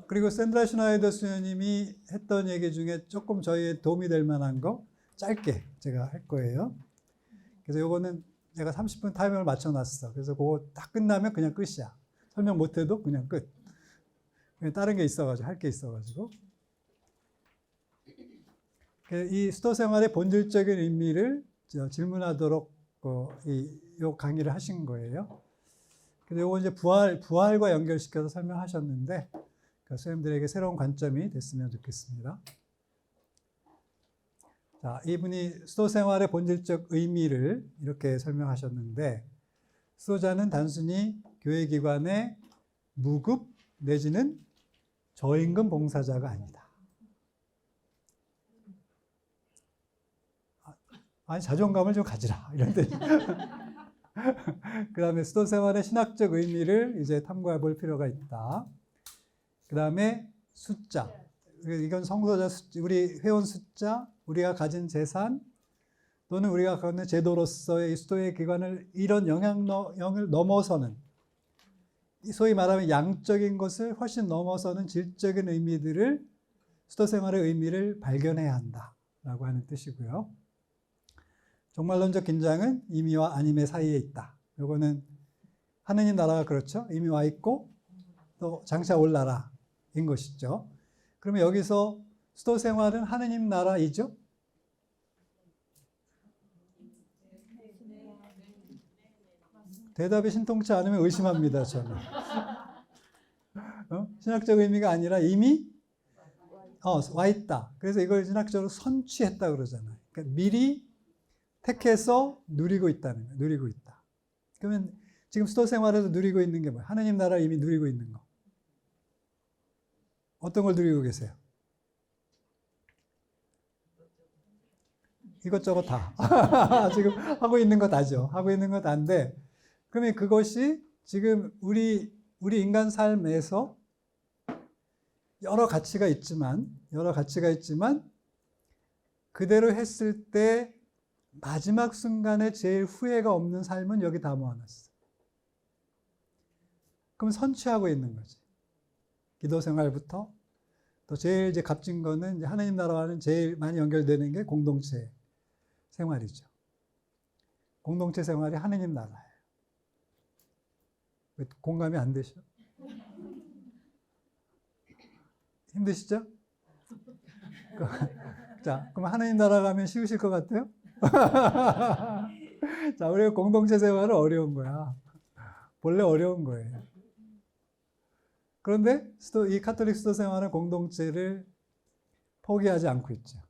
그리고 샌드라 슈나이더 수녀님이 했던 얘기 중에 조금 저희에 도움이 될 만한 거 짧게 제가 할 거예요. 그래서 요거는 내가 30분 타이머를 맞춰놨어. 그래서 그거 딱 끝나면 그냥 끝이야. 설명 못해도 그냥 끝. 다른 게 있어가지고, 할 게 있어가지고. 이 수도 생활의 본질적인 의미를 질문하도록 요 강의를 하신 거예요. 그래서 요거 이제 부활과 연결시켜서 설명하셨는데, 선생님들에게 새로운 관점이 됐으면 좋겠습니다. 자, 이분이 수도 생활의 본질적 의미를 이렇게 설명하셨는데, 수도자는 단순히 교회기관의 무급 내지는 저임금 봉사자가 아니다. 아니, 자존감을 좀 가지라. 이런 뜻. 그 다음에 수도 생활의 신학적 의미를 이제 탐구해 볼 필요가 있다. 그 다음에 숫자. 이건 성도자 숫자, 우리 회원 숫자, 우리가 가진 재산, 또는 우리가 갖는 제도로서의 이 수도의 기관을 이런 영향을 넘어서는, 소위 말하면 양적인 것을 훨씬 넘어서는 질적인 의미들을, 수도 생활의 의미를 발견해야 한다라고 하는 뜻이고요. 종말론적 긴장은 임의와 아님의 사이에 있다. 요거는 하느님 나라가 그렇죠. 이미 와 있고 또 장차 올 나라인 것이죠. 그러면 여기서 수도 생활은 하느님 나라이죠? 대답이 신통치 않으면 의심합니다, 저는. 신학적 의미가 아니라 이미 와 있다. 그래서 이걸 신학적으로 선취했다 그러잖아요. 그러니까 미리 택해서 누리고 있다는 거예요. 누리고 있다. 그러면 지금 수도 생활에서 누리고 있는 게 뭐예요? 하느님 나라 이미 누리고 있는 거. 어떤 걸 누리고 계세요? 이것저것 다. 지금 하고 있는 거 다죠. 하고 있는 거 다인데, 그러면 그것이 지금 우리 인간 삶에서 여러 가치가 있지만, 그대로 했을 때 마지막 순간에 제일 후회가 없는 삶은 여기 다 모아놨어. 그럼 선취하고 있는 거지. 기도 생활부터 또 제일 이제 값진 거는 이제 하나님 나라와는 제일 많이 연결되는 게 공동체 생활이죠. 공동체 생활이 하나님 나라예요. 왜 공감이 안 되시죠? 힘드시죠? 자, 그럼 하나님 나라 가면 쉬우실 것 같아요? 자, 우리가 공동체 생활은 어려운 거야. 본래 어려운 거예요. 그런데 이 카톨릭 수도 생활은 공동체를 포기하지 않고 있죠.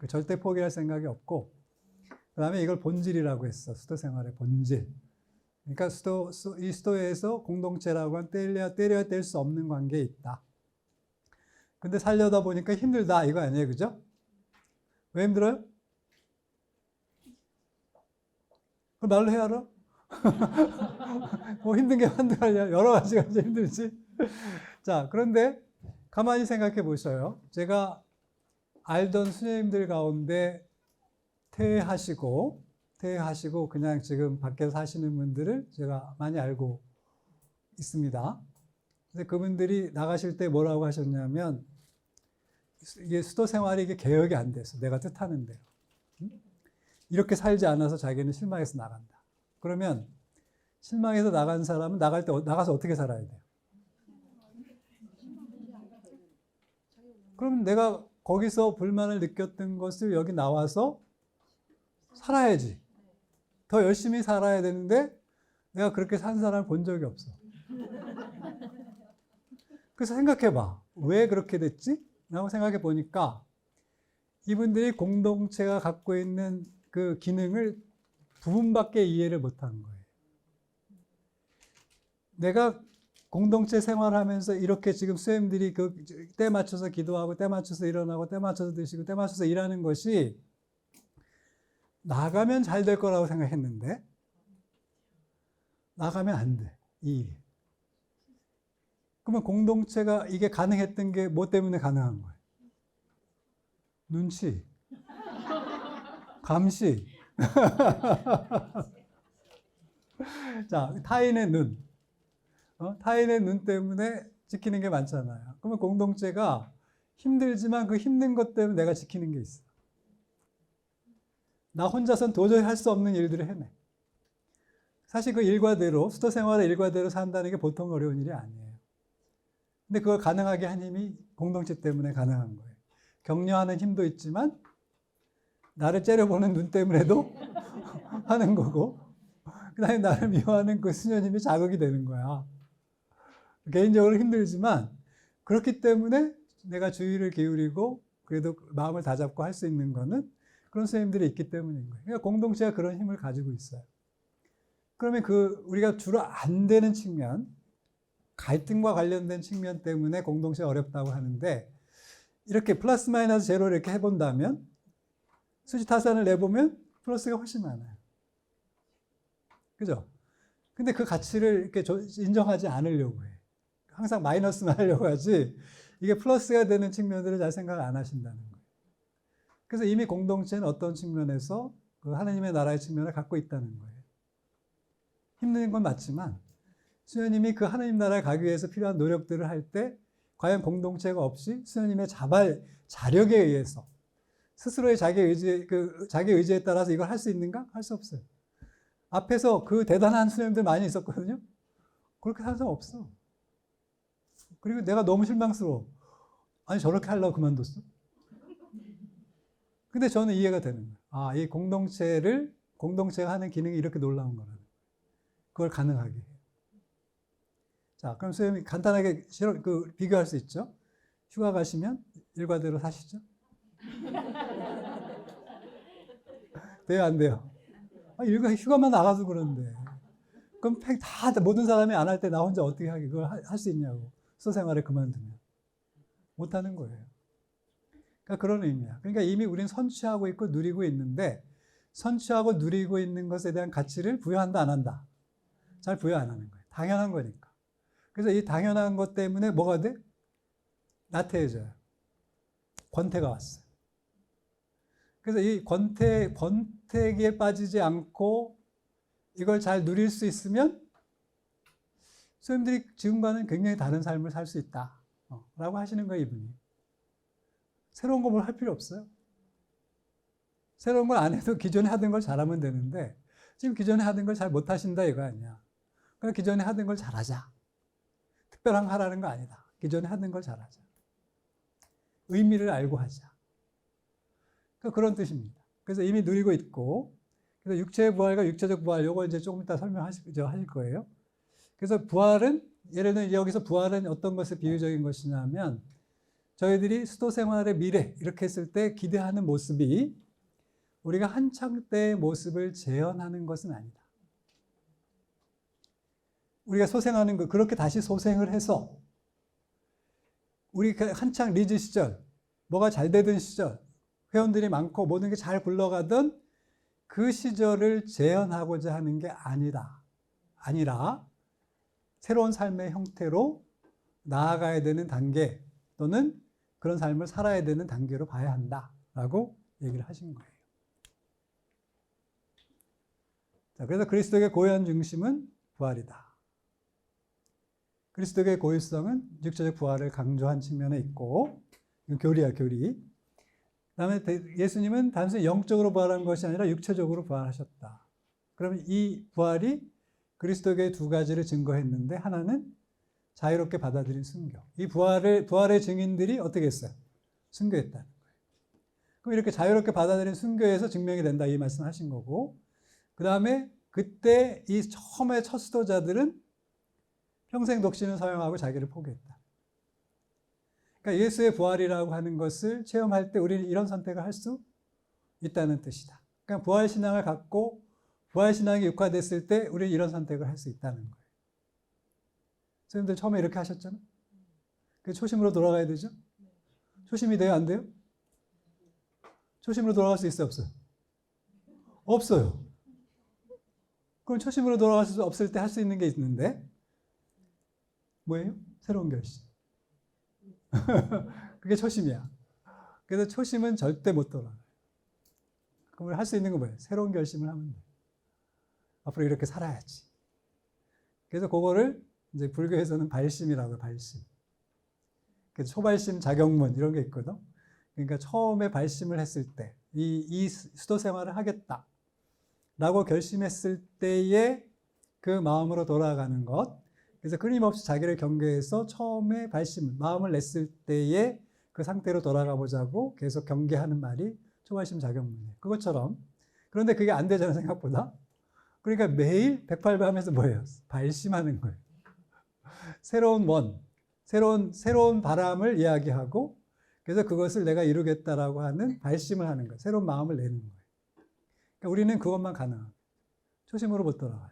절대 포기할 생각이 없고, 그 다음에 이걸 본질이라고 했어. 수도 생활의 본질. 그러니까 이 수도에서 공동체라고 한 때려야 뗄 수 없는 관계에 있다. 근데 살려다 보니까 힘들다 이거 아니에요, 그죠? 왜 힘들어요? 그럼 말로 해야 알아? 뭐 힘든 게 한두 가지야. 여러 가지가 힘들지. 자, 그런데 가만히 생각해 보셔요. 제가 알던 수녀님들 가운데 퇴하시고 그냥 지금 밖에서 사시는 분들을 제가 많이 알고 있습니다. 근데 그분들이 나가실 때 뭐라고 하셨냐면, 이게 수도 생활이 이게 개혁이 안 돼서 내가 뜻하는 대로 이렇게 살지 않아서 자기는 실망해서 나간다. 그러면 실망해서 나간 사람은 나갈 때 나가서 어떻게 살아야 돼요? 그럼 내가 거기서 불만을 느꼈던 것을 여기 나와서 살아야지. 더 열심히 살아야 되는데 내가 그렇게 산 사람을 본 적이 없어. 그래서 생각해봐. 왜 그렇게 됐지? 라고 생각해 보니까 이분들이 공동체가 갖고 있는 그 기능을 부분밖에 이해를 못한 거예요. 내가 공동체 생활하면서 이렇게 지금 수행들이 그 때 맞춰서 기도하고 때 맞춰서 일어나고 때 맞춰서 드시고 때 맞춰서 일하는 것이 나가면 잘 될 거라고 생각했는데 나가면 안 돼. 이 일이. 그러면 공동체가 이게 가능했던 게 뭐 때문에 가능한 거예요? 눈치, 감시. 자, 타인의 눈. 타인의 눈 때문에 지키는 게 많잖아요. 그러면 공동체가 힘들지만 그 힘든 것 때문에 내가 지키는 게 있어. 나 혼자선 도저히 할 수 없는 일들을 해내. 사실 그 일과대로, 수도 생활의 일과대로 산다는 게 보통 어려운 일이 아니에요. 근데 그걸 가능하게 한 힘이 공동체 때문에 가능한 거예요. 격려하는 힘도 있지만 나를 째려보는 눈 때문에도 하는 거고, 그 다음에 나를 미워하는 그 수녀님이 자극이 되는 거야. 개인적으로 힘들지만 그렇기 때문에 내가 주의를 기울이고 그래도 마음을 다잡고 할 수 있는 거는 그런 선생님들이 있기 때문인 거예요. 그러니까 공동체가 그런 힘을 가지고 있어요. 그러면 우리가 주로 안 되는 측면, 갈등과 관련된 측면 때문에 공동체가 어렵다고 하는데, 이렇게 플러스 마이너스 제로 이렇게 해본다면 수지타산을 내보면 플러스가 훨씬 많아요. 그죠? 근데 그 가치를 이렇게 인정하지 않으려고 해. 항상 마이너스만 하려고 하지, 이게 플러스가 되는 측면들을 잘 생각 안 하신다는 거예요. 그래서 이미 공동체는 어떤 측면에서 그 하나님의 나라의 측면을 갖고 있다는 거예요. 힘든 건 맞지만 수녀님이 그 하나님 나라에 가기 위해서 필요한 노력들을 할 때 과연 공동체가 없이 수녀님의 자력에 의해서 스스로의 자기 의지에 따라서 이걸 할 수 있는가? 할 수 없어요. 앞에서 그 대단한 수녀님들 많이 있었거든요. 그렇게 하는 사람 없어. 그리고 내가 너무 실망스러워. 아니 저렇게 하려고 그만뒀어? 근데 저는 이해가 되는 거예요. 아, 이 공동체가 하는 기능이 이렇게 놀라운 거라는 거예요. 그걸 가능하게 해요. 자, 그럼 선생님이 간단하게 비교할 수 있죠? 휴가 가시면 일과대로 사시죠? 돼요, 안 돼요? 아, 휴가만 나가서 그러는데. 그럼 모든 사람이 안 할 때 나 혼자 어떻게 하게 그걸 할 수 있냐고. 수생활을 그만두면. 못 하는 거예요. 그러니까 그런 의미야. 그러니까 이미 우리는 선취하고 있고 누리고 있는데, 선취하고 누리고 있는 것에 대한 가치를 부여한다, 안 한다? 잘 부여 안 하는 거예요. 당연한 거니까. 그래서 이 당연한 것 때문에 뭐가 돼? 나태해져요. 권태가 왔어요. 그래서 이 권태기에 빠지지 않고 이걸 잘 누릴 수 있으면 선생님들이 지금과는 굉장히 다른 삶을 살 수 있다 라고 하시는 거예요, 이분이. 새로운 거 뭘 할 필요 없어요. 새로운 걸 안 해도 기존에 하던 걸 잘하면 되는데 지금 기존에 하던 걸 잘 못하신다 이거 아니야. 그러니까 기존에 하던 걸 잘하자. 특별한 거 하라는 거 아니다. 기존에 하던 걸 잘하자. 의미를 알고 하자. 그러니까 그런 뜻입니다. 그래서 이미 누리고 있고, 그래서 육체의 부활과 육체적 부활, 요거 이제 조금 이따 설명하실 거예요. 그래서 부활은, 예를 들면 여기서 부활은 어떤 것을 비유적인 것이냐면, 저희들이 수도 생활의 미래, 이렇게 했을 때 기대하는 모습이 우리가 한창 때의 모습을 재현하는 것은 아니다. 우리가 소생하는 거, 그렇게 다시 소생을 해서, 우리 한창 리즈 시절, 뭐가 잘 되던 시절, 회원들이 많고 모든 게 잘 굴러가던 그 시절을 재현하고자 하는 게 아니라 새로운 삶의 형태로 나아가야 되는 단계 또는 그런 삶을 살아야 되는 단계로 봐야 한다라고 얘기를 하신 거예요. 자, 그래서 그리스도의 고유한 중심은 부활이다. 그리스도의 고유성은 육체적 부활을 강조한 측면에 있고, 이건 교리야, 교리. 그다음에 예수님은 단순히 영적으로 부활한 것이 아니라 육체적으로 부활하셨다. 그러면 이 부활이 그리스도의 두 가지를 증거했는데, 하나는 자유롭게 받아들인 순교. 이 부활의 증인들이 어떻게 했어요? 순교했다는 거예요. 그럼 이렇게 자유롭게 받아들인 순교에서 증명이 된다, 이 말씀하신 거고, 그 다음에 그때 이 처음에 첫 수도자들은 평생 독신을 사용하고 자기를 포기했다. 그러니까 예수의 부활이라고 하는 것을 체험할 때 우리는 이런 선택을 할 수 있다는 뜻이다. 그러니까 부활신앙을 갖고 부활신앙이 육화됐을 때 우리는 이런 선택을 할 수 있다는 거예요. 선생님들 처음에 이렇게 하셨잖아요. 그 초심으로 돌아가야 되죠? 초심이 돼요, 안 돼요? 초심으로 돌아갈 수 있어요, 없어요? 없어요. 그럼 초심으로 돌아갈 수 없을 때 할 수 있는 게 있는데 뭐예요? 새로운 결심. 그게 초심이야. 그래서 초심은 절대 못 돌아가요. 그럼 할 수 있는 건 뭐예요? 새로운 결심을 하면 돼요. 앞으로 이렇게 살아야지. 그래서 그거를 이제 불교에서는 발심이라고 해요, 발심. 초발심 자격문 이런 게 있거든. 그러니까 처음에 발심을 했을 때, 이 수도 생활을 하겠다라고 결심했을 때의 그 마음으로 돌아가는 것. 그래서 끊임없이 자기를 경계해서 처음에 마음을 냈을 때의 그 상태로 돌아가 보자고 계속 경계하는 말이 초발심 자격문이에요. 그것처럼. 그런데 그게 안 되잖아요, 생각보다. 그러니까 매일 108밤에서 뭐예요? 발심하는 거예요. 새로운 바람을 이야기하고, 그래서 그것을 내가 이루겠다라고 하는 발심을 하는 거예요. 새로운 마음을 내는 거예요. 그러니까 우리는 그것만 가능합니다. 초심으로 못 돌아가요.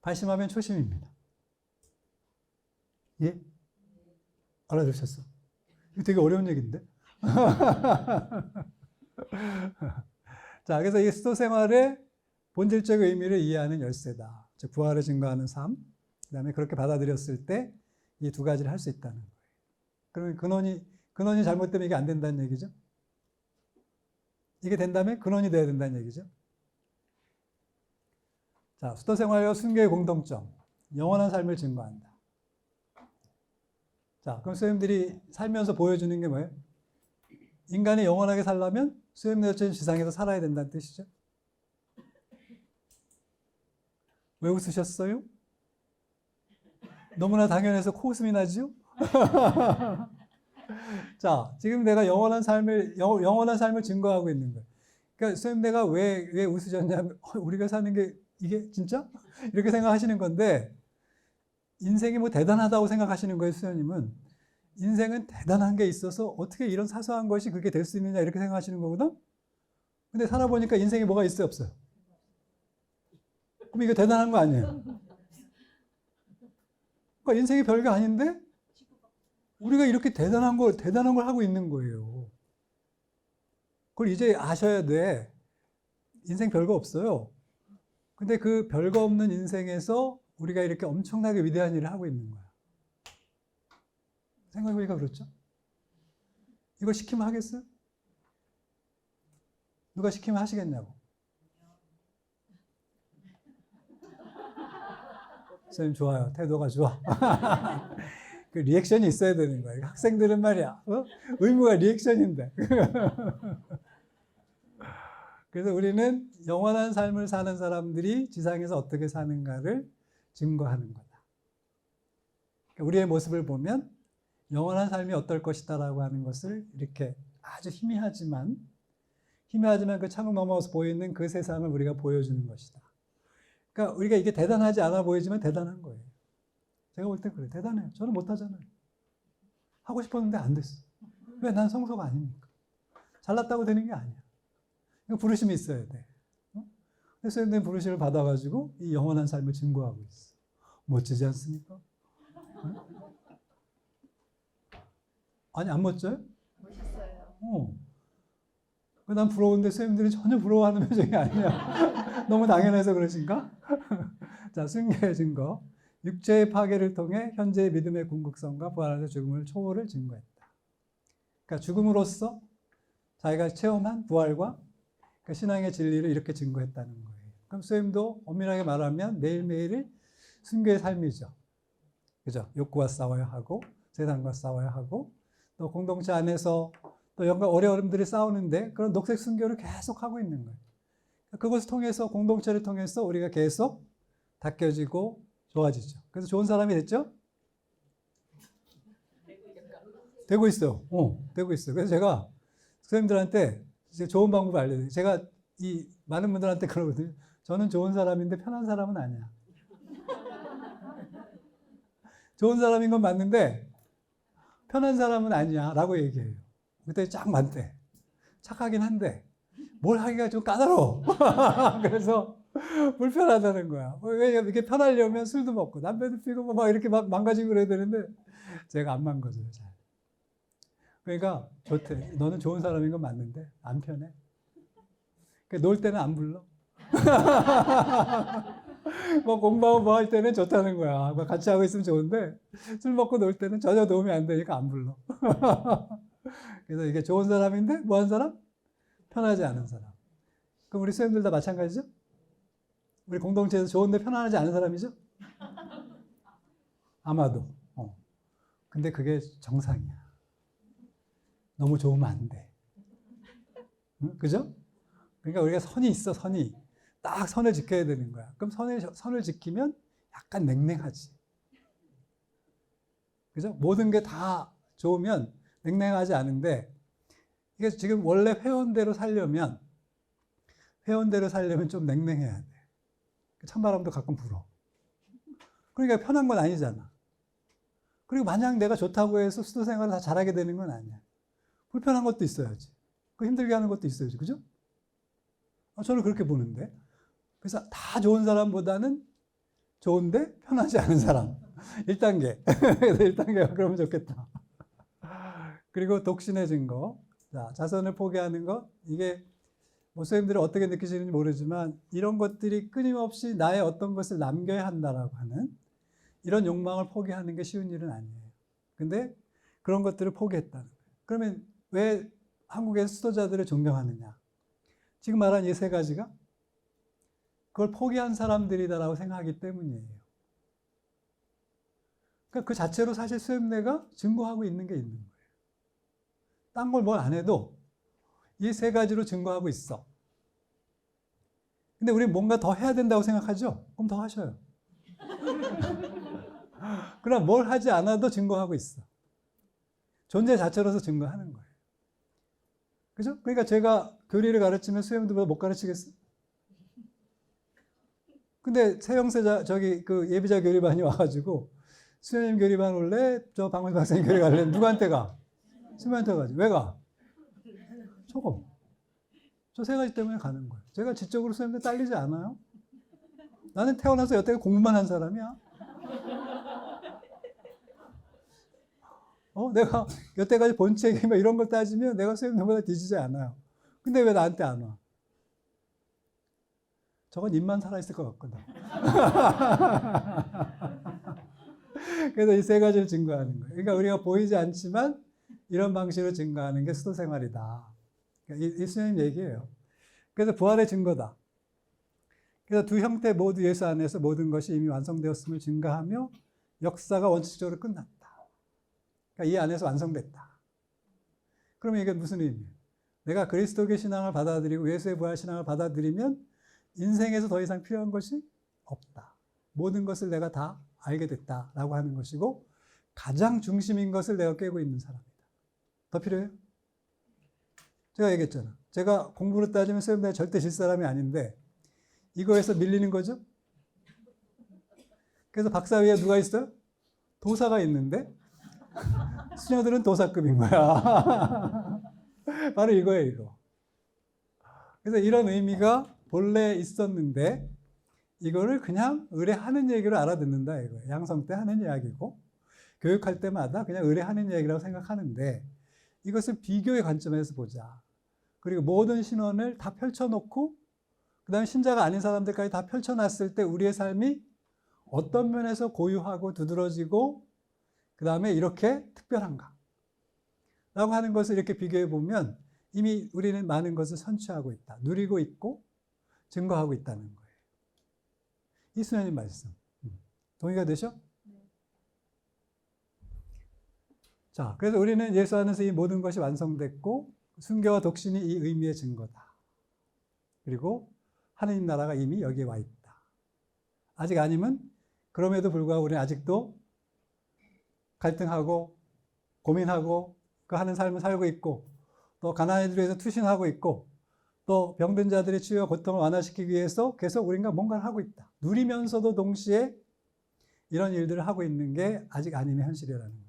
발심하면 초심입니다. 예? 알아들으셨어? 이거 되게 어려운 얘기인데? 자, 그래서 이 수도 생활의 본질적 의미를 이해하는 열쇠다. 즉, 부활을 증거하는 삶. 그 다음에 그렇게 받아들였을 때 이 두 가지를 할 수 있다는 거예요. 그러면 근원이 잘못되면 이게 안 된다는 얘기죠. 이게 된다면 근원이 돼야 된다는 얘기죠. 자, 수도 생활과 순교의 공통점. 영원한 삶을 증거한다. 자, 그럼 수행들이 살면서 보여주는 게 뭐예요? 인간이 영원하게 살려면 수행자처럼 지상에서 살아야 된다는 뜻이죠. 왜 웃으셨어요? 너무나 당연해서 코웃음이 나지요? 자, 지금 내가 영원한 삶을 증거하고 있는 거예요. 그러니까 선생님 내가 왜 웃으셨냐면 우리가 사는 게 이게 진짜? 이렇게 생각하시는 건데 인생이 뭐 대단하다고 생각하시는 거예요, 수녀님은. 인생은 대단한 게 있어서 어떻게 이런 사소한 것이 그렇게 될 수 있느냐 이렇게 생각하시는 거거든? 근데 살아보니까 인생에 뭐가 있어요, 없어요? 그럼 이거 대단한 거 아니에요? 그러니까 인생이 별게 아닌데 우리가 이렇게 대단한 걸 하고 있는 거예요. 그걸 이제 아셔야 돼. 인생 별거 없어요. 근데 그 별거 없는 인생에서 우리가 이렇게 엄청나게 위대한 일을 하고 있는 거야. 생각해보니까 그렇죠? 이걸 시키면 하겠어요? 누가 시키면 하시겠냐고. 선생님 좋아요. 태도가 좋아. 그 리액션이 있어야 되는 거야. 학생들은 말이야. 의무가 리액션인데. 그래서 우리는 영원한 삶을 사는 사람들이 지상에서 어떻게 사는가를 증거하는 거다. 그러니까 우리의 모습을 보면 영원한 삶이 어떨 것이다라고 하는 것을 이렇게 아주 희미하지만 그 창을 넘어서 보이는 그 세상을 우리가 보여주는 것이다. 그러니까 우리가 이게 대단하지 않아 보이지만 대단한 거예요. 제가 볼 때 그래요. 대단해요. 저는 못하잖아요. 하고 싶었는데 안 됐어. 왜? 난 성소가 아니니까. 잘났다고 되는 게 아니야. 부르심이 있어야 돼. 그래서 선생님 부르심을 받아가지고 이 영원한 삶을 증거하고 있어. 멋지지 않습니까? 아니, 안 멋져요? 멋있어요. 난 부러운데 선생님들이 전혀 부러워하는 표정이 아니야. 너무 당연해서 그러신가? 자, 순교의 증거. 육체의 파괴를 통해 현재의 믿음의 궁극성과 부활에서 죽음을 초월을 증거했다. 그러니까 죽음으로써 자기가 체험한 부활과 그 신앙의 진리를 이렇게 증거했다는 거예요. 그럼 선생님도 엄밀하게 말하면 매일매일이 순교의 삶이죠. 그죠? 욕구와 싸워야 하고 세상과 싸워야 하고 또 공동체 안에서 또 영과 어려움들이 싸우는데 그런 녹색 순교를 계속 하고 있는 거예요. 그것을 통해서 공동체를 통해서 우리가 계속 닦여지고 좋아지죠. 그래서 좋은 사람이 됐죠? 되고 있어요. 되고 있어요. 그래서 제가 선생님들한테 좋은 방법을 알려드려요. 제가 이 많은 분들한테 그러거든요. 저는 좋은 사람인데 편한 사람은 아니야. 좋은 사람인 건 맞는데 편한 사람은 아니야 라고 얘기해요. 그때 쫙 맞대. 착하긴 한데 뭘 하기가 좀 까다로워. 그래서 불편하다는 거야. 왜 이렇게 편하려면 술도 먹고 담배도 피고 막 이렇게 막 망가지고 그래야 되는데 제가 안 망가져요. 잘. 그러니까 좋대. 너는 좋은 사람인 건 맞는데 안 편해. 그러니까 놀 때는 안 불러. 뭐 공부하고 뭐 할 때는 좋다는 거야. 뭐 같이 하고 있으면 좋은데 술 먹고 놀 때는 전혀 도움이 안 되니까 안 불러. 그래서 이게 좋은 사람인데 뭐 한 사람? 편하지 않은 사람. 그럼 우리 수행들 다 마찬가지죠? 우리 공동체에서 좋은데 편안하지 않은 사람이죠? 아마도. 근데 그게 정상이야. 너무 좋으면 안 돼. 응? 그죠? 그러니까 우리가 선이 있어, 선이. 딱 선을 지켜야 되는 거야. 그럼 선을 지키면 약간 냉랭하지. 그죠? 모든 게 다 좋으면 냉랭하지 않은데, 이게 지금 원래 회원대로 살려면 좀 냉랭해야 돼. 찬바람도 가끔 불어. 그러니까 편한 건 아니잖아. 그리고 마냥 내가 좋다고 해서 수도 생활을 다 잘하게 되는 건 아니야. 불편한 것도 있어야지. 그 힘들게 하는 것도 있어야지. 그죠? 저는 그렇게 보는데. 그래서 다 좋은 사람보다는 좋은데 편하지 않은 사람. 1단계. 1단계가 그러면 좋겠다. 그리고 독신의 증거. 자, 자선을 포기하는 것. 이게 선생님들이 어떻게 느끼시는지 모르지만 이런 것들이 끊임없이 나의 어떤 것을 남겨야 한다라고 하는 이런 욕망을 포기하는 게 쉬운 일은 아니에요. 근데 그런 것들을 포기했다는 거예요. 그러면 왜 한국의 수도자들을 존경하느냐? 지금 말한 이 세 가지가 그걸 포기한 사람들이다라고 생각하기 때문이에요. 그러니까 그 자체로 사실 수행내가 증거하고 있는 게 있는 거예요. 딴 걸 뭘 안 해도 이 세 가지로 증거하고 있어. 근데 우리 뭔가 더 해야 된다고 생각하죠? 그럼 더 하셔요. 그럼 뭘 하지 않아도 증거하고 있어. 존재 자체로서 증거하는 거예요. 그죠? 그러니까 제가 교리를 가르치면 수행도보다 못 가르치겠어? 근데 세영세자, 그 예비자 교리반이 와가지고, 수행님 교리반 올래? 저 박문수 박사님 교리 갈래? 누구한테 가? 수행한테 가지. 왜 가? 조금. 저 세 가지 때문에 가는 거예요. 제가 지적으로 수행도 딸리지 않아요. 나는 태어나서 여태까지 공부만 한 사람이야. 내가 여태까지 본책이 이런 걸 따지면 내가 수행보다 뒤지지 않아요. 근데 왜 나한테 안 와? 저건 입만 살아있을 것 같거든. 그래서 이 세 가지를 증거하는 거예요. 그러니까 우리가 보이지 않지만 이런 방식으로 증거하는 게 수도 생활이다. 그러니까 이 수녀님 얘기예요. 그래서 부활의 증거다. 그래서 두 형태 모두 예수 안에서 모든 것이 이미 완성되었음을 증거하며 역사가 원칙적으로 끝났다. 그러니까 이 안에서 완성됐다. 그러면 이게 무슨 의미예요? 내가 그리스도의 신앙을 받아들이고 예수의 부활 신앙을 받아들이면 인생에서 더 이상 필요한 것이 없다. 모든 것을 내가 다 알게 됐다라고 하는 것이고 가장 중심인 것을 내가 꿰고 있는 사람이다. 더 필요해요? 제가 얘기했잖아. 제가 공부로 따지면 수행자에 절대 질 사람이 아닌데 이거에서 밀리는 거죠? 그래서 박사 위에 누가 있어요? 도사가 있는데 수녀들은 도사급인 거야. 바로 이거예요, 이거. 그래서 이런 의미가 본래 있었는데 이거를 그냥 의뢰하는 얘기로 알아듣는다 이거예요. 양성 때 하는 이야기고 교육할 때마다 그냥 의뢰하는 얘기라고 생각하는데 이것을 비교의 관점에서 보자. 그리고 모든 신원을 다 펼쳐놓고 그 다음에 신자가 아닌 사람들까지 다 펼쳐놨을 때 우리의 삶이 어떤 면에서 고유하고 두드러지고 그 다음에 이렇게 특별한가 라고 하는 것을 이렇게 비교해 보면 이미 우리는 많은 것을 선취하고 있다. 누리고 있고 증거하고 있다는 거예요. 이수녀님 말씀. 동의가 되셔? 자, 그래서 우리는 예수 안에서 이 모든 것이 완성됐고 순교와 독신이 이 의미의 증거다. 그리고 하느님 나라가 이미 여기에 와 있다. 아직 아니면 그럼에도 불구하고 우리는 아직도 갈등하고 고민하고 그 하는 삶을 살고 있고 또 가난한 이들을 위해서 투신하고 있고 또 병든 자들의 치유와 고통을 완화시키기 위해서 계속 우리가 뭔가를 하고 있다. 누리면서도 동시에 이런 일들을 하고 있는 게 아직 아님의 현실이라는 거예요.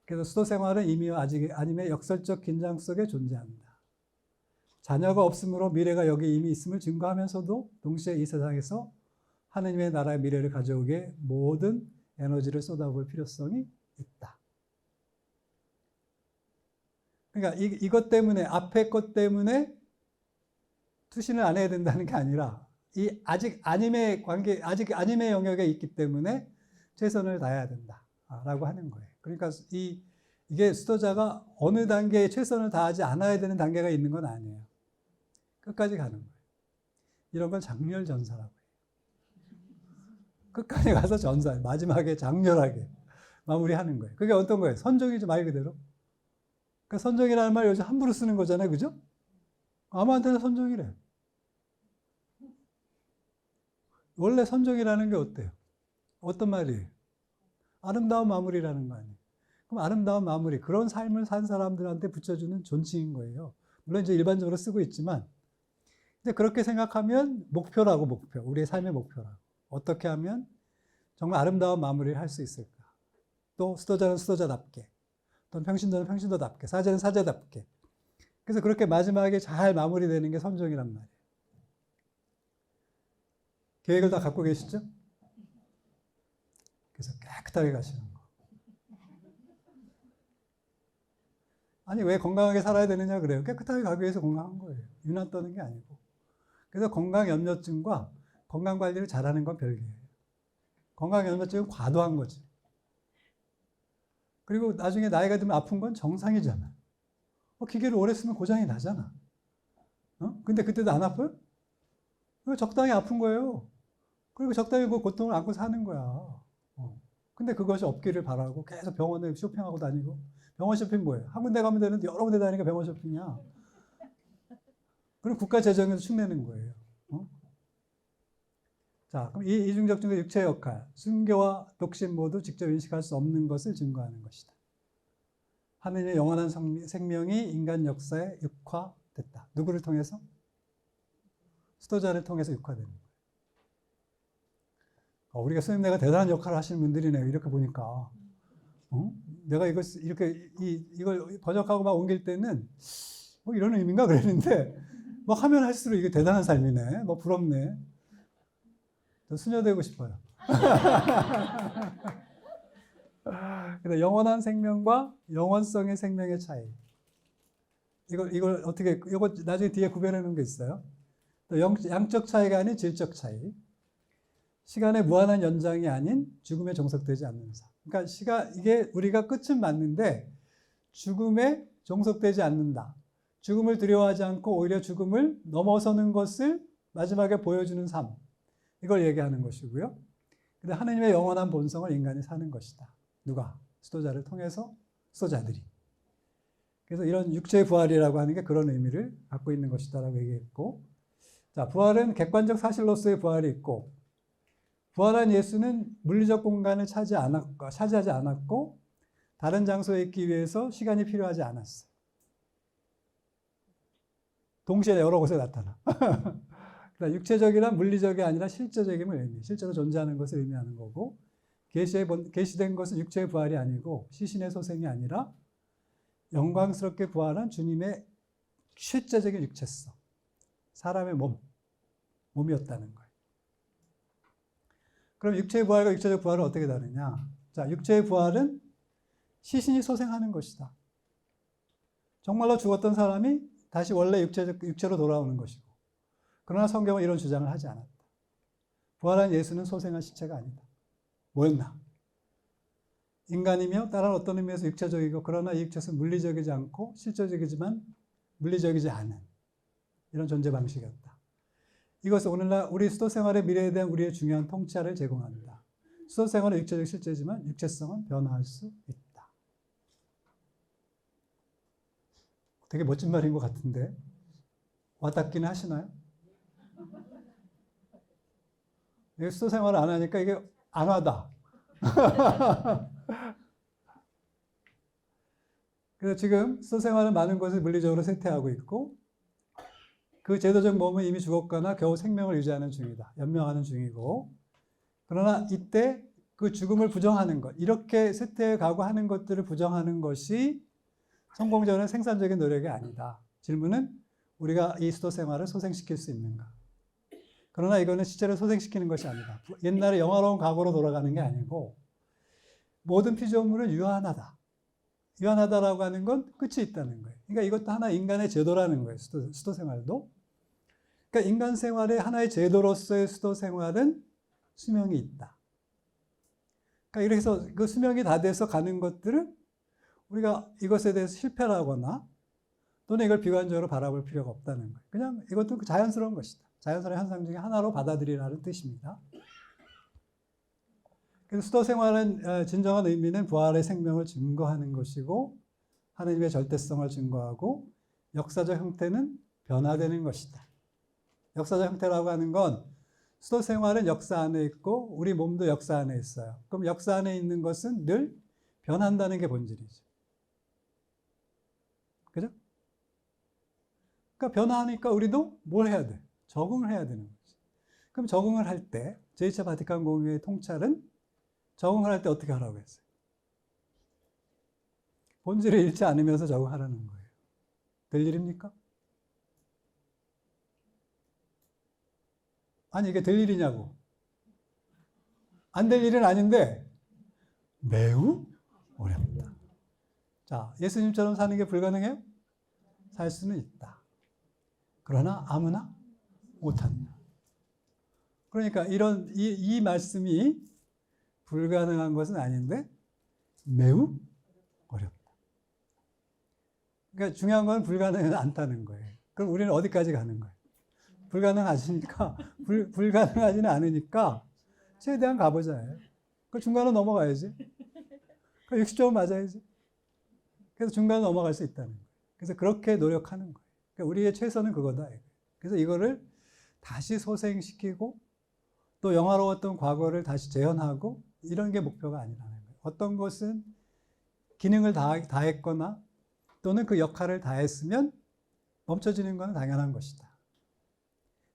그래서 수도 생활은 이미 아직 아님의 역설적 긴장 속에 존재한다. 자녀가 없으므로 미래가 여기 이미 있음을 증거하면서도 동시에 이 세상에서 하느님의 나라의 미래를 가져오기에 모든 에너지를 쏟아볼 필요성이 있다. 그러니까 이것 때문에 앞에 것 때문에 투신을 안 해야 된다는 게 아니라 이 아직 아님의 관계, 아직 아님의 영역에 있기 때문에 최선을 다해야 된다라고 하는 거예요. 그러니까 이게 수도자가 어느 단계에 최선을 다하지 않아야 되는 단계가 있는 건 아니에요. 끝까지 가는 거예요. 이런 건 장렬전사라고 해요. 끝까지 가서 전사, 마지막에 장렬하게 마무리하는 거예요. 그게 어떤 거예요? 선정이죠, 말 그대로. 그러니까 선정이라는 말 요즘 함부로 쓰는 거잖아요, 그죠? 아무한테나 선정이래. 원래 선정이라는 게 어때요? 어떤 말이에요? 아름다운 마무리라는 거 아니에요? 그럼 아름다운 마무리, 그런 삶을 산 사람들한테 붙여주는 존칭인 거예요. 물론 이제 일반적으로 쓰고 있지만, 근데 그렇게 생각하면 목표라고, 목표. 우리의 삶의 목표라고. 어떻게 하면 정말 아름다운 마무리를 할 수 있을까? 또 수도자는 수도자답게, 또 평신도는 평신도답게, 사제는 사제답게. 그래서 그렇게 마지막에 잘 마무리되는 게 선정이란 말이에요. 계획을 다 갖고 계시죠? 그래서 깨끗하게 가시는 거. 아니, 왜 건강하게 살아야 되느냐 그래요. 깨끗하게 가기 위해서 건강한 거예요. 유난 떠는 게 아니고. 그래서 건강염려증과 건강관리를 잘하는 건 별개예요. 건강염려증은 과도한 거지. 그리고 나중에 나이가 들면 아픈 건 정상이잖아. 기계를 오래 쓰면 고장이 나잖아. 근데 그때도 안 아파요? 적당히 아픈 거예요. 그리고 적당히 그 고통을 안고 사는 거야. 근데 그것이 없기를 바라고 계속 병원에 쇼핑하고 다니고. 병원 쇼핑 뭐예요? 한 군데 가면 되는데 여러 군데 다니니까 병원 쇼핑이야. 그럼 국가 재정에서 축내는 거예요. 자, 그럼 이 이중적증의 육체의 역할, 순교와 독신 모두 직접 인식할 수 없는 것을 증거하는 것이다. 하느님의 영원한 생명이 인간 역사에 육화됐다. 누구를 통해서? 수도자를 통해서 육화되는 거예요. 우리가 스님 내가 대단한 역할을 하시는 분들이네요. 이렇게 보니까. 내가 이걸 번역하고 막 옮길 때는 이런 의미인가 그랬는데 막 하면 할수록 이게 대단한 삶이네. 부럽네. 저 수녀되고 싶어요. 그래서 영원한 생명과 영원성의 생명의 차이. 이걸 어떻게, 이거 나중에 뒤에 구별해 놓은 게 있어요. 또 양적 차이가 아닌 질적 차이. 시간의 무한한 연장이 아닌 죽음에 종속되지 않는 삶. 그러니까 이게 우리가 끝은 맞는데 죽음에 종속되지 않는다. 죽음을 두려워하지 않고 오히려 죽음을 넘어서는 것을 마지막에 보여주는 삶. 이걸 얘기하는 것이고요. 근데 하느님의 영원한 본성을 인간이 사는 것이다. 누가? 수도자를 통해서 수도자들이. 그래서 이런 육체의 부활이라고 하는 게 그런 의미를 갖고 있는 것이다라고 얘기했고, 자, 부활은 객관적 사실로서의 부활이 있고, 부활한 예수는 물리적 공간을 차지하지 않았고 다른 장소에 있기 위해서 시간이 필요하지 않았어요. 동시에 여러 곳에 나타나. 그러니까 육체적이란 물리적이 아니라 실제적임을 의미해요. 실제로 존재하는 것을 의미하는 거고, 계시된 것은 육체의 부활이 아니고 시신의 소생이 아니라 영광스럽게 부활한 주님의 실제적인 육체성, 사람의 몸이었다는 거예요. 그럼 육체의 부활과 육체적 부활은 어떻게 다르냐? 자, 육체의 부활은 시신이 소생하는 것이다. 정말로 죽었던 사람이 다시 원래 육체로 돌아오는 것이고. 그러나 성경은 이런 주장을 하지 않았다. 부활한 예수는 소생한 시체가 아니다. 뭐였나? 인간이며 다른 어떤 의미에서 육체적이고, 그러나 이 육체는 물리적이지 않고 실제적이지만 물리적이지 않은 이런 존재 방식이었다. 이것은 오늘날 우리 수도 생활의 미래에 대한 우리의 중요한 통찰을 제공한다. 수도 생활은 육체적 실제지만 육체성은 변화할 수 있다. 되게 멋진 말인 것 같은데 와닿기는 하시나요? 수도 생활을 안 하니까 이게 안 와닿아. 그래서 지금 수도 생활은 많은 것을 물리적으로 쇠퇴하고 있고, 그 제도적 몸은 이미 죽었거나 겨우 생명을 유지하는 중이다. 연명하는 중이고, 그러나 이때 그 죽음을 부정하는 것, 이렇게 쇠퇴해 가고 하는 것들을 부정하는 것이 성공적인 생산적인 노력이 아니다. 질문은 우리가 이 수도 생활을 소생시킬 수 있는가? 그러나 이거는 시체를 소생시키는 것이 아니다. 옛날에 영화로운 과거로 돌아가는 게 아니고 모든 피조물은 유한하다. 유한하다라고 하는 건 끝이 있다는 거예요. 그러니까 이것도 하나 인간의 제도라는 거예요. 수도 생활도. 그러니까 인간 생활의 하나의 제도로서의 수도 생활은 수명이 있다. 그러니까 이렇게 해서 그 수명이 다 돼서 가는 것들은 우리가 이것에 대해서 실패하거나 또는 이걸 비관적으로 바라볼 필요가 없다는 거예요. 그냥 이것도 자연스러운 것이다. 자연스러운 현상 중에 하나로 받아들이라는 뜻입니다. 그래서 수도 생활은 진정한 의미는 부활의 생명을 증거하는 것이고 하나님의 절대성을 증거하고 역사적 형태는 변화되는 것이다. 역사적 형태라고 하는 건 수도 생활은 역사 안에 있고 우리 몸도 역사 안에 있어요. 그럼 역사 안에 있는 것은 늘 변한다는 게 본질이죠. 그죠? 그러니까 변화하니까 우리도 뭘 해야 돼? 적응을 해야 되는 거지. 그럼 적응을 할 때 제2차 바티칸 공의회 통찰은 적응을 할 때 어떻게 하라고 했어요? 본질을 잃지 않으면서 적응하라는 거예요. 될 일입니까? 아니 이게 될 일이냐고. 안 될 일은 아닌데 매우 어렵다. 자, 예수님처럼 사는 게 불가능해요? 살 수는 있다. 그러나 아무나 못한다. 그러니까 이 말씀이 불가능한 것은 아닌데 매우 어렵다. 그러니까 중요한 건 불가능하지 않다는 거예요. 그럼 우리는 어디까지 가는 거예요? 불가능하지니까 불가능하지는 않으니까 최대한 가보자. 그 중간으로 넘어가야지. 그 60점은 맞아야지. 그래서 중간으로 넘어갈 수 있다는 거예요. 그래서 그렇게 노력하는 거예요. 그러니까 우리의 최선은 그거다. 그래서 이거를 다시 소생시키고 또 영화로웠던 과거를 다시 재현하고 이런 게 목표가 아니라는 거예요. 어떤 것은 기능을 다했거나 또는 그 역할을 다했으면 멈춰지는 건 당연한 것이다.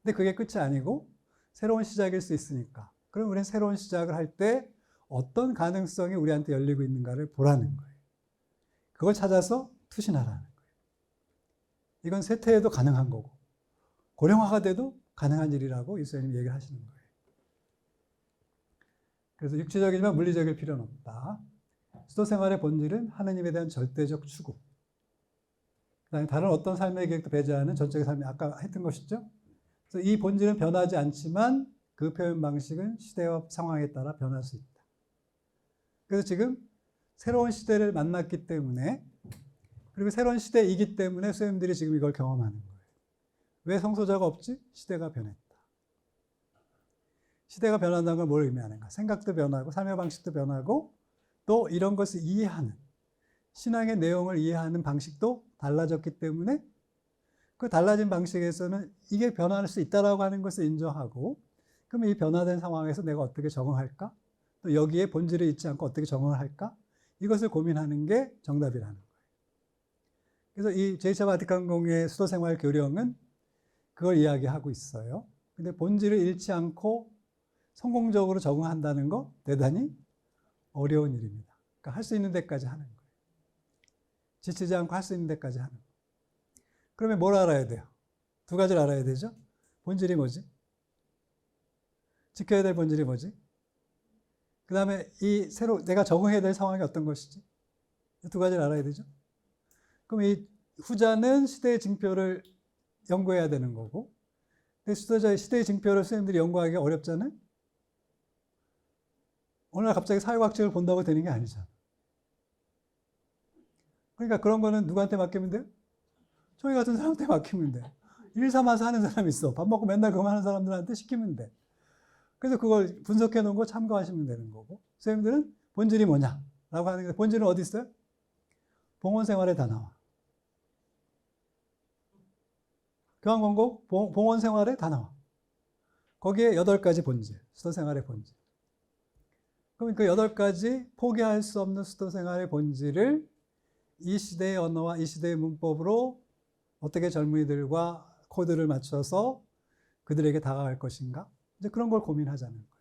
근데 그게 끝이 아니고 새로운 시작일 수 있으니까. 그럼 우리는 새로운 시작을 할 때 어떤 가능성이 우리한테 열리고 있는가를 보라는 거예요. 그걸 찾아서 투신하라는 거예요. 이건 쇠퇴해도 가능한 거고 고령화가 돼도 가능한 일이라고 예수님 얘기를 하시는 거예요. 그래서 육체적이지만 물리적일 필요는 없다. 수도 생활의 본질은 하나님에 대한 절대적 추구. 그다음에 다른 어떤 삶의 계획도 배제하는 전적인 삶이 아까 했던 것이죠. 그래서 이 본질은 변하지 않지만 그 표현 방식은 시대와 상황에 따라 변할 수 있다. 그래서 지금 새로운 시대를 만났기 때문에 그리고 새로운 시대이기 때문에 선생님들이 지금 이걸 경험하는 거예요. 왜 성소자가 없지? 시대가 변했다. 시대가 변한다는 건 뭘 의미하는가? 생각도 변하고 삶의 방식도 변하고 또 이런 것을 이해하는 신앙의 내용을 이해하는 방식도 달라졌기 때문에 그 달라진 방식에서는 이게 변할 수 있다라고 하는 것을 인정하고 그러면 이 변화된 상황에서 내가 어떻게 적응할까? 또 여기에 본질을 잊지 않고 어떻게 적응을 할까? 이것을 고민하는 게 정답이라는 거예요. 그래서 이 제2차 바티칸 공의회 수도생활 교령은 그걸 이야기하고 있어요. 근데 본질을 잃지 않고 성공적으로 적응한다는 거 대단히 어려운 일입니다. 그러니까 할 수 있는 데까지 하는 거예요. 지치지 않고 할 수 있는 데까지 하는 거예요. 그러면 뭘 알아야 돼요? 두 가지를 알아야 되죠. 본질이 뭐지? 지켜야 될 본질이 뭐지? 그 다음에 이 새로 내가 적응해야 될 상황이 어떤 것이지? 이 두 가지를 알아야 되죠. 그럼 이 후자는 시대의 징표를 연구해야 되는 거고 근데 시대의 징표를 선생님들이 연구하기 어렵잖아요. 오늘 갑자기 사회과학책을 본다고 되는 게 아니잖아. 그러니까 그런 거는 누구한테 맡기면 돼요? 저희 같은 사람한테 맡기면 돼. 일 삼아서 하는 사람이 있어. 밥 먹고 맨날 그거 하는 사람들한테 시키면 돼. 그래서 그걸 분석해 놓은 거 참고하시면 되는 거고. 선생님들은 본질이 뭐냐라고 하는 게 본질은 어디 있어요? 봉헌생활에 다 나와. 교환권고 봉헌생활에 다 나와. 거기에 8가지 본질, 수도생활의 본질. 그럼 그 8가지 포기할 수 없는 수도생활의 본질을 이 시대의 언어와 이 시대의 문법으로 어떻게 젊은이들과 코드를 맞춰서 그들에게 다가갈 것인가? 이제 그런 걸 고민하자는 거예요.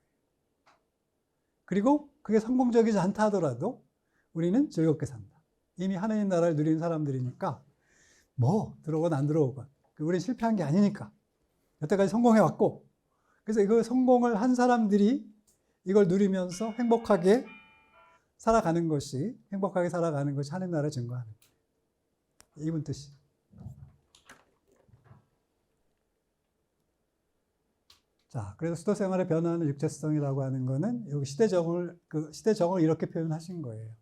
그리고 그게 성공적이지 않다 하더라도 우리는 즐겁게 산다. 이미 하나님 나라를 누린 사람들이니까 뭐 들어오건 안 들어오건 우리는 실패한 게 아니니까 여태까지 성공해왔고 그래서 이거 성공을 한 사람들이 이걸 누리면서 행복하게 살아가는 것이 하나님 나라를 증거하는 거예요. 이분 뜻이. 자, 그래서 수도 생활의 변화하는 육체성이라고 하는 거는 여기 시대 정을 이렇게 표현하신 거예요.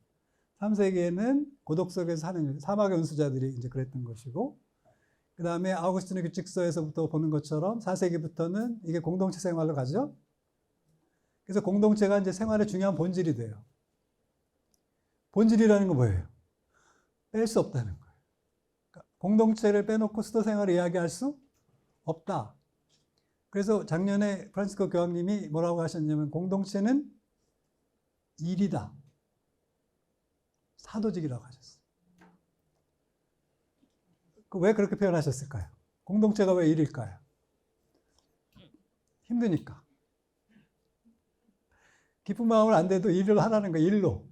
3세기에는 고독 속에서 사는 사막의 은수자들이 이제 그랬던 것이고, 그 다음에 아우구스티누 규칙서에서부터 보는 것처럼 4세기부터는 이게 공동체 생활로 가죠. 그래서 공동체가 이제 생활의 중요한 본질이 돼요. 본질이라는 건 뭐예요? 뺄 수 없다는 거예요. 그러니까 공동체를 빼놓고 수도 생활을 이야기할 수 없다. 그래서 작년에 프란시스코 교황님이 뭐라고 하셨냐면 공동체는 일이다. 사도직이라고 하셨어요. 왜 그렇게 표현하셨을까요? 공동체가 왜 일일까요? 힘드니까. 기쁜 마음을 안 돼도 일을 하라는 거예요. 일로.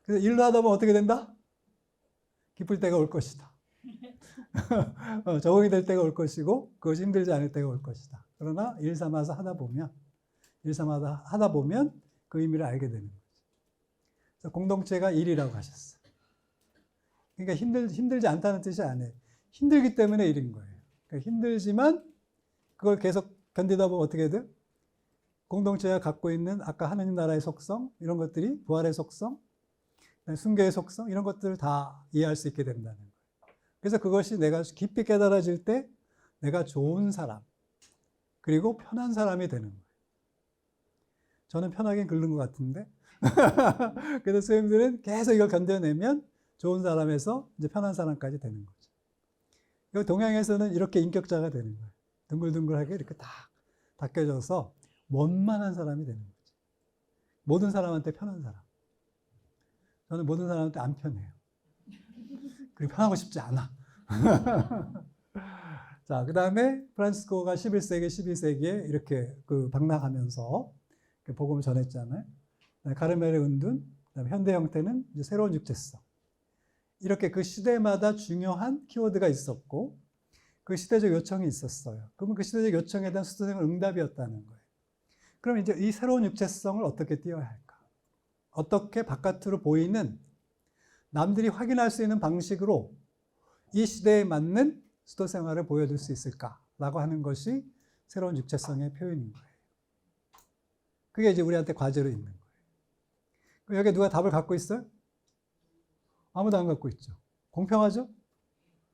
그래서 일로 하다 보면 어떻게 된다? 기쁠 때가 올 것이다. 적응이 될 때가 올 것이고 그것이 힘들지 않을 때가 올 것이다. 그러나 일 삼아서 하다 보면 그 의미를 알게 되는 거죠. 그래서 공동체가 일이라고 하셨어요. 그러니까 힘들지 않다는 뜻이 아니에요. 힘들기 때문에 일인 거예요. 그러니까 힘들지만 그걸 계속 견디다 보면 어떻게 돼요? 공동체가 갖고 있는 아까 하느님 나라의 속성 이런 것들이 부활의 속성, 순교의 속성 이런 것들을 다 이해할 수 있게 된다는 거예요. 그래서 그것이 내가 깊이 깨달아질 때 내가 좋은 사람 그리고 편한 사람이 되는 거예요. 저는 편하게 긁는 것 같은데 그래서 선생님들은 계속 이걸 견뎌내면 좋은 사람에서 이제 편한 사람까지 되는 거죠. 동양에서는 이렇게 인격자가 되는 거예요. 둥글둥글하게 이렇게 딱 닦여져서 원만한 사람이 되는 거죠. 모든 사람한테 편한 사람. 저는 모든 사람한테 안 편해요. 그리고 편하고 싶지 않아. 자, 그 다음에 프란시스코가 11세기, 12세기에 이렇게 방랑하면서 복음을 전했잖아요. 카르멜의 은둔, 그다음에 현대 형태는 이제 새로운 육체성. 이렇게 그 시대마다 중요한 키워드가 있었고, 그 시대적 요청이 있었어요. 그러면 그 시대적 요청에 대한 수도생활 응답이었다는 거예요. 그럼 이제 이 새로운 육체성을 어떻게 띄워야 할까? 어떻게 바깥으로 보이는 남들이 확인할 수 있는 방식으로 이 시대에 맞는 수도 생활을 보여줄 수 있을까라고 하는 것이 새로운 육체성의 표현인 거예요. 그게 이제 우리한테 과제로 있는 거예요. 여기 누가 답을 갖고 있어요? 아무도 안 갖고 있죠. 공평하죠?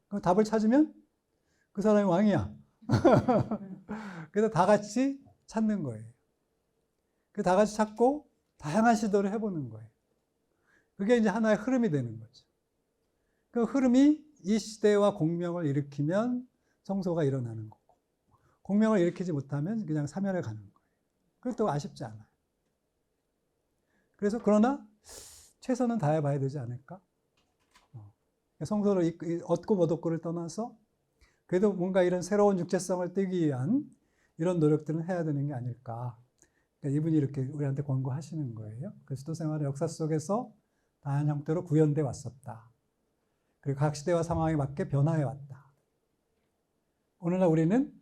그럼 답을 찾으면 그 사람이 왕이야. 그래서 다 같이 찾는 거예요. 그 다 같이 찾고 다양한 시도를 해보는 거예요. 그게 이제 하나의 흐름이 되는 거죠. 그 흐름이 이 시대와 공명을 일으키면 성소가 일어나는 거고, 공명을 일으키지 못하면 그냥 사면에 가는 거예요. 그것도 아쉽지 않아요. 그래서 그러나 최선은 다해봐야 되지 않을까? 성소를 얻고 못 얻고를 떠나서 그래도 뭔가 이런 새로운 육체성을 띄기 위한 이런 노력들은 해야 되는 게 아닐까. 그러니까 이분이 이렇게 우리한테 권고하시는 거예요. 그 수도 생활의 역사 속에서 다양한 형태로 구현돼 왔었다. 그리고 각 시대와 상황에 맞게 변화해 왔다. 오늘날 우리는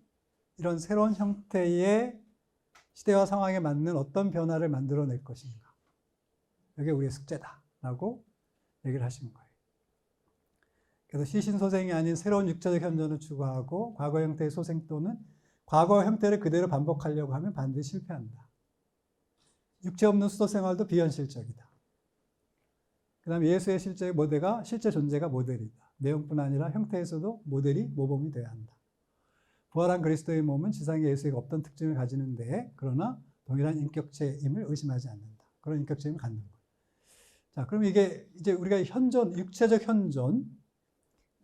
이런 새로운 형태의 시대와 상황에 맞는 어떤 변화를 만들어낼 것인가. 이게 우리의 숙제다라고 얘기를 하신 거예요. 그래서 시신소생이 아닌 새로운 육체적 현존을 추구하고 과거 형태의 소생 또는 과거 형태를 그대로 반복하려고 하면 반드시 실패한다. 육체 없는 수도 생활도 비현실적이다. 그 다음에 예수의 실제 존재가 모델이다. 내용뿐 아니라 형태에서도 모델이 모범이 되어야 한다. 부활한 그리스도의 몸은 지상에 예수에게 없던 특징을 가지는데 그러나 동일한 인격체임을 의심하지 않는다. 그런 인격체임을 갖는 거예요. 자, 그럼 이게 이제 우리가 현존, 육체적 현존,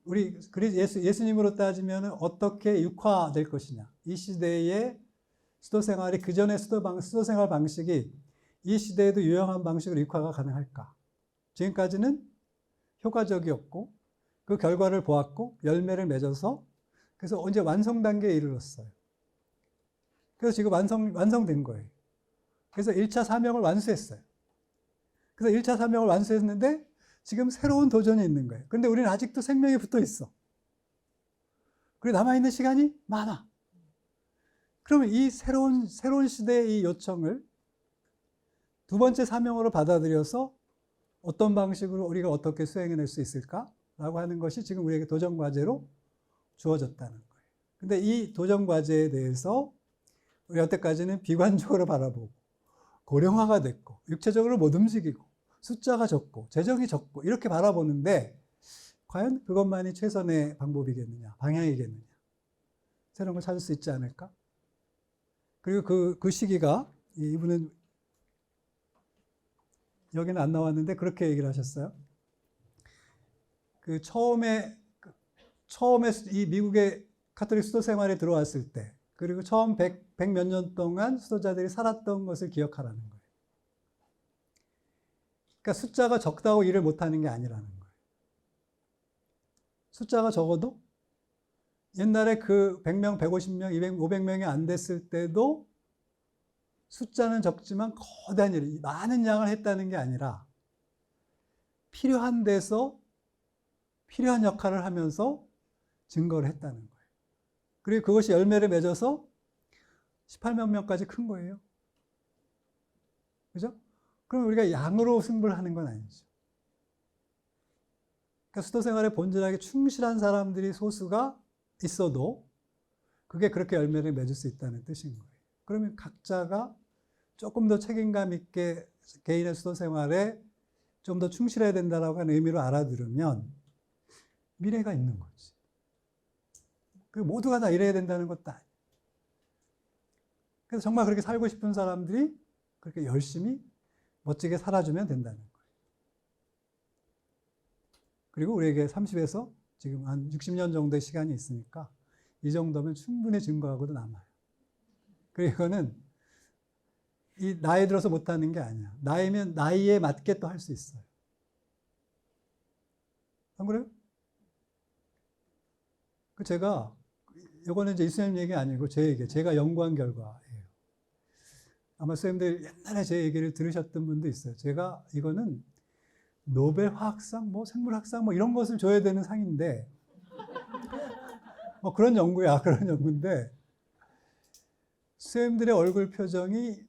우리 예수님으로 따지면 어떻게 육화될 것이냐. 이 시대의 수도 생활이 그 전의 수도 생활 방식이 이 시대에도 유용한 방식으로 육화가 가능할까? 지금까지는 효과적이었고 그 결과를 보았고 열매를 맺어서 그래서 이제 완성 단계에 이르렀어요. 그래서 지금 완성된 거예요. 그래서 1차 사명을 완수했어요. 그래서 1차 사명을 완수했는데 지금 새로운 도전이 있는 거예요. 그런데 우리는 아직도 생명이 붙어 있어. 그리고 남아있는 시간이 많아. 그러면 이 새로운 시대의 이 요청을 두 번째 사명으로 받아들여서 어떤 방식으로 우리가 어떻게 수행해낼 수 있을까라고 하는 것이 지금 우리에게 도전 과제로 주어졌다는 거예요. 근데 이 도전 과제에 대해서 우리 여태까지는 비관적으로 바라보고 고령화가 됐고 육체적으로 못 움직이고 숫자가 적고 재정이 적고 이렇게 바라보는데 과연 그것만이 최선의 방법이겠느냐, 방향이겠느냐. 새로운 걸 찾을 수 있지 않을까? 그리고 그 시기가 이분은 여기는 안 나왔는데 그렇게 얘기를 하셨어요. 그 처음에 이 미국의 카톨릭 수도 생활에 들어왔을 때, 그리고 처음 100 몇 년 동안 수도자들이 살았던 것을 기억하라는 거예요. 그러니까 숫자가 적다고 일을 못하는 게 아니라는 거예요. 숫자가 적어도 옛날에 그 100명, 150명, 200, 500명이 안 됐을 때도 숫자는 적지만 거대한 일, 많은 양을 했다는 게 아니라 필요한 데서 필요한 역할을 하면서 증거를 했다는 거예요. 그리고 그것이 열매를 맺어서 18만 명까지 큰 거예요. 그죠? 그럼 우리가 양으로 승부를 하는 건 아니죠. 그러니까 수도 생활에 본질하게 충실한 사람들이 소수가 있어도 그게 그렇게 열매를 맺을 수 있다는 뜻인 거예요. 그러면 각자가 조금 더 책임감 있게 개인의 수도 생활에 좀 더 충실해야 된다라고 하는 의미로 알아들으면 미래가 있는 거지. 그리고 모두가 다 이래야 된다는 것도 아니에요. 그래서 정말 그렇게 살고 싶은 사람들이 그렇게 열심히 멋지게 살아주면 된다는 거예요. 그리고 우리에게 30에서 지금 한 60년 정도의 시간이 있으니까 이 정도면 충분히 증거하고도 남아요. 그리고 이거는 이 나이 들어서 못하는 게 아니야. 나이면 나이에 맞게 또 할 수 있어요. 안 그래요? 제가 이거는 이제 이수님 얘기 아니고 제 얘기, 제가 연구한 결과예요. 아마 선생님들 옛날에 제 얘기를 들으셨던 분도 있어요. 제가 이거는 노벨 화학상, 뭐 생물학상, 뭐 이런 것을 줘야 되는 상인데, 뭐 그런 연구야, 그런 연구인데, 선생님들의 얼굴 표정이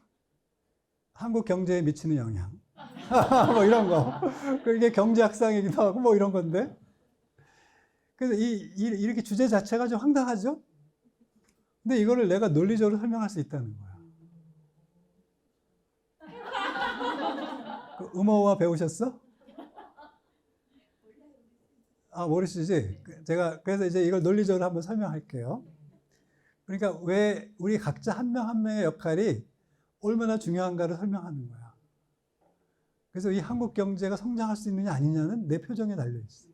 한국 경제에 미치는 영향, 뭐 이런 거, 이게 경제학상이기도 하고 뭐 이런 건데, 그래서 이렇게 주제 자체가 좀 황당하죠? 근데 이거를 내가 논리적으로 설명할 수 있다는 거야. 그 음어화 배우셨어? 아, 모르시지? 제가 그래서 이제 이걸 논리적으로 한번 설명할게요. 그러니까 왜 우리 각자 한 명 한 명의 역할이 얼마나 중요한가를 설명하는 거야. 그래서 이 한국 경제가 성장할 수 있느냐 아니냐는 내 표정에 달려있어.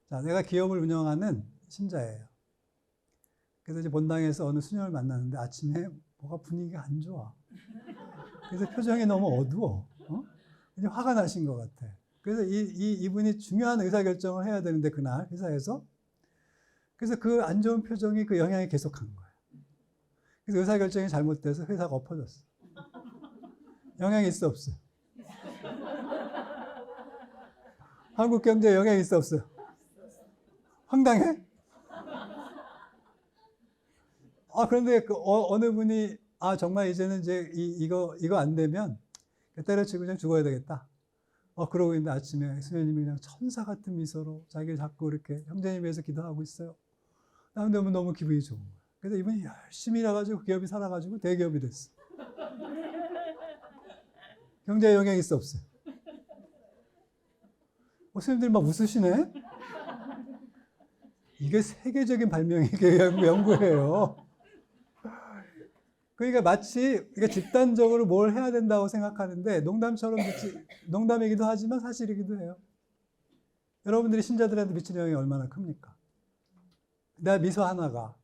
자, 내가 기업을 운영하는 신자예요. 그래서 이제 본당에서 어느 수녀를 만났는데 아침에 뭐가 분위기가 안 좋아. 그래서 표정이 너무 어두워. 이제 화가 나신 것 같아. 그래서 이분이 중요한 의사결정을 해야 되는데 그날 회사에서. 그래서 그 안 좋은 표정이 그 영향이 계속한 거야. 그래서 의사결정이 잘못돼서 회사가 엎어졌어. 영향이 있어 없어? 한국 경제에 영향이 있어 없어? 황당해? 아, 그런데 그 어느 분이 정말 이제는 이제 이거 안 되면 때려치고 그냥 죽어야 되겠다. 그러고 있는데 아침에 수녀님이 그냥 천사 같은 미소로 자기를 자꾸 이렇게 형제님 위해서 기도하고 있어요. 나는 너무 기분이 좋은 거야. 그래서 이분이 열심히 일해가지고 기업이 살아가지고 대기업이 됐어. 경제에 영향이 있어 없어요? 선생님들 막 웃으시네? 이게 세계적인 발명이 연구예요. 그러니까 마치 집단적으로 뭘 해야 된다고 생각하는데 농담이기도 하지만 사실이기도 해요. 여러분들이 신자들한테 미치는 영향이 얼마나 큽니까? 내 미소 하나가,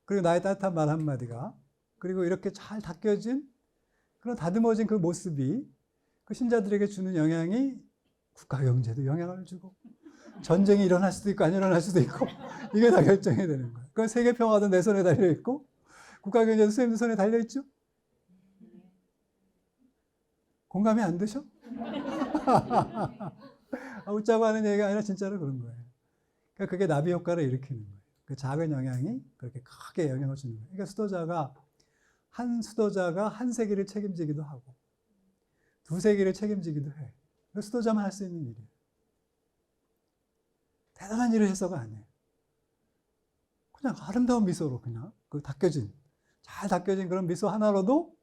그리고 나의 따뜻한 말 한마디가, 그리고 이렇게 잘 닦여진 그런 다듬어진 그 모습이 그 신자들에게 주는 영향이 국가 경제도 영향을 주고 전쟁이 일어날 수도 있고 안 일어날 수도 있고 이게 다 결정이 되는 거예요. 그 세계 평화도 내 손에 달려 있고 국가 경제도 선생님들 손에 달려 있죠. 공감이 안 되셔? 웃자고 하는 얘기가 아니라 진짜로 그런 거예요. 그러니까 그게 나비 효과를 일으키는 거예요. 그 작은 영향이 그렇게 크게 영향을 주는 거예요. 그러니까 수도자가 한 세기를 책임지기도 하고 두 세기를 책임지기도 해. 수도자만 할 수 있는 일이에요. 대단한 일을 해서가 아니에요. 그냥 아름다운 미소로 그냥 잘 닦여진 그런 미소 하나로도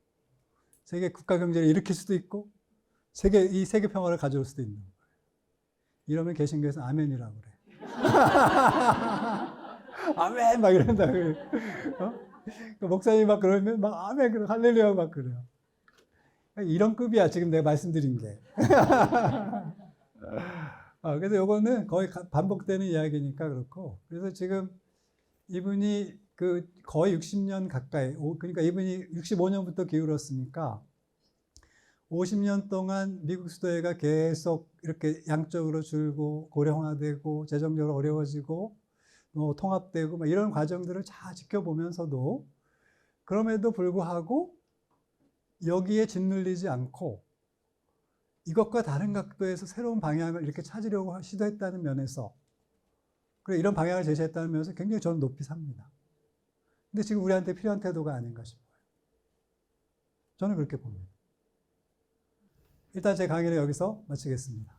세계 국가 경제를 일으킬 수도 있고 이 세계 평화를 가져올 수도 있는 거예요. 이러면 개신교에서 아멘이라고 그래. 아멘 막 이런다. 그 목사님이 막 그러면 막 아멘 할렐루야 막 그래요. 이런 급이야 지금 내가 말씀드린 게. 그래서 요거는 거의 반복되는 이야기니까 그렇고. 그래서 지금 이분이 그 거의 60년 가까이, 그러니까 이분이 65년부터 기울었으니까 50년 동안 미국 수도회가 계속 이렇게 양적으로 줄고 고령화되고 재정적으로 어려워지고 통합되고 막 이런 과정들을 잘 지켜보면서도 그럼에도 불구하고 여기에 짓눌리지 않고 이것과 다른 각도에서 새로운 방향을 이렇게 찾으려고 시도했다는 면에서 그래 이런 방향을 제시했다는 면에서 굉장히 저는 높이 삽니다. 근데 지금 우리한테 필요한 태도가 아닌가 싶어요. 저는 그렇게 봅니다. 일단 제 강의를 여기서 마치겠습니다.